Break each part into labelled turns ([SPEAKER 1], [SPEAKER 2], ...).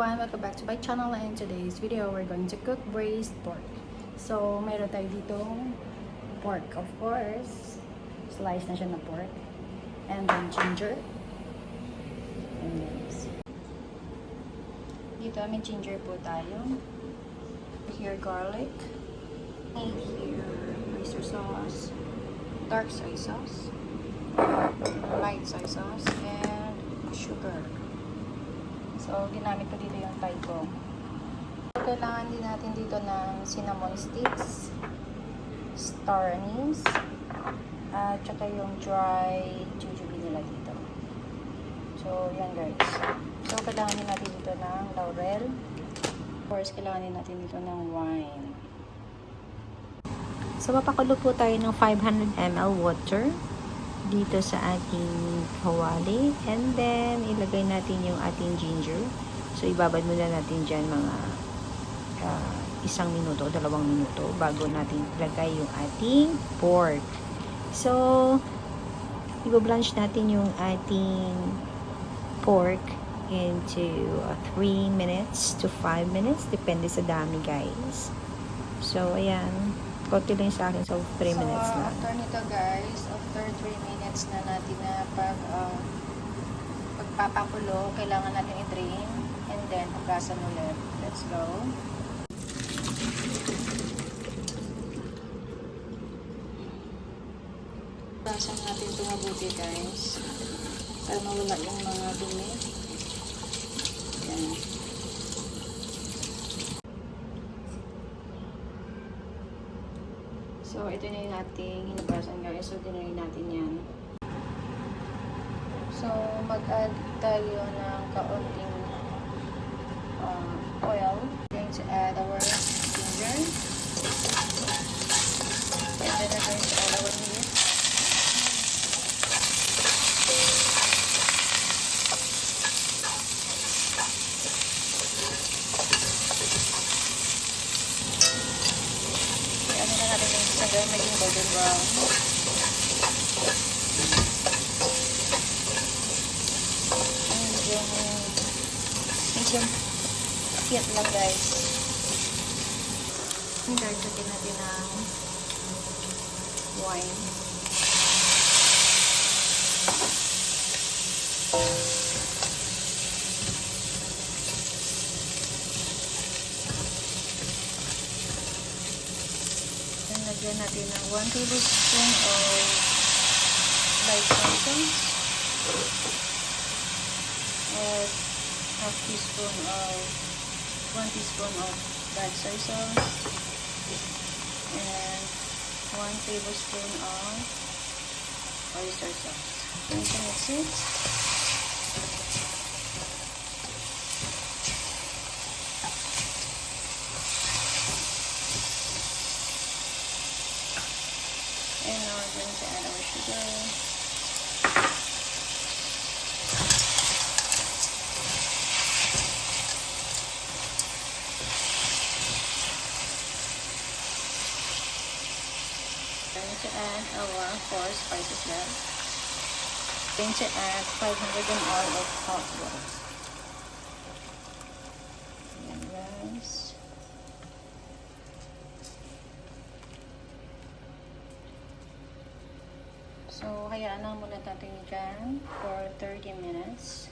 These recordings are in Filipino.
[SPEAKER 1] everyone, welcome back to my channel, and in today's video we're going to cook braised pork. So mayroon tayo ditong pork, of course, slice na siya na pork, and then ginger, and then dito may ginger po tayo, here garlic, and here oyster sauce, dark soy sauce, light soy sauce, and sugar. So, ginamit ko dito yung Thai ko. Kailangan din natin dito ng cinnamon sticks, star anise, at saka yung dry jujube nila dito. So, yan guys. So, kailangan din natin dito ng laurel. Of course, kailangan din natin dito ng wine.
[SPEAKER 2] So, papakulo po tayo ng 500 ml water dito sa ating kawali, and then ilagay natin yung ating ginger. So ibabad muna natin dyan mga 1 minuto, 2 minuto bago natin ilagay yung ating pork. So i-blanch natin yung ating pork into 3 minutes to 5 minutes, depende sa dami guys. So ayan, konti lang sa akin, so 3 minutes na.
[SPEAKER 1] After nito guys, after 3 minutes na natin na pagpapakulo, kailangan natin i-drain and then hugasan ulit. Let's go. Hugasan natin ito mabuti guys para mawala yung mga dumi. Yan. So, ito na yung ating hinugasan guys. So, dinayin natin yan. So, mag-add tayo ng kaunting oil. We're going to add our ginger. And then we're going to add our meat. Hanggang maging golden brown. Medium heat lang guys. Hanggang lagyan natin ng wine. Lagyan natin ng 1 tablespoon of light soy sauce at 1 teaspoon of dark soy sauce and 1 tablespoon of oyster sauce. Going to mix it. And now we're going to add our sugar. Going to add our 4 spices left. Going to add 500 ml of hot water. And rice. So, hayaan lang muna natin dyan for 30 minutes.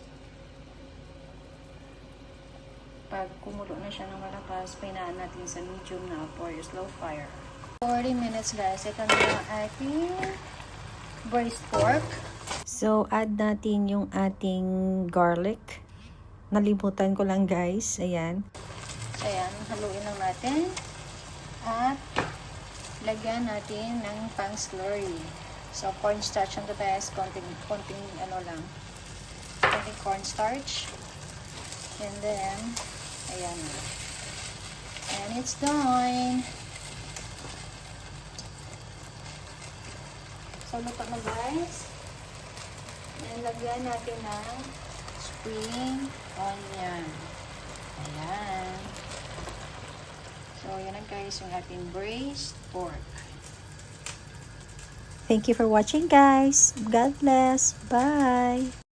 [SPEAKER 1] Pag kumulo na siya ng malakas, painaan natin sa medium na or slow fire. 40 minutes guys, ito na yung ating braised pork.
[SPEAKER 2] So, add natin yung ating garlic. Nalimutan ko lang guys, ayan.
[SPEAKER 1] So, ayan, haluin lang natin. At lagyan natin ng pang slurry. So, cornstarch ang best, konting ano lang, konting cornstarch. And then, ayan. And it's done. So, luto na guys. And lagyan natin ng spring onion. Ayan. So, yan na guys yung ating braised pork.
[SPEAKER 2] Thank you for watching, guys. God bless. Bye.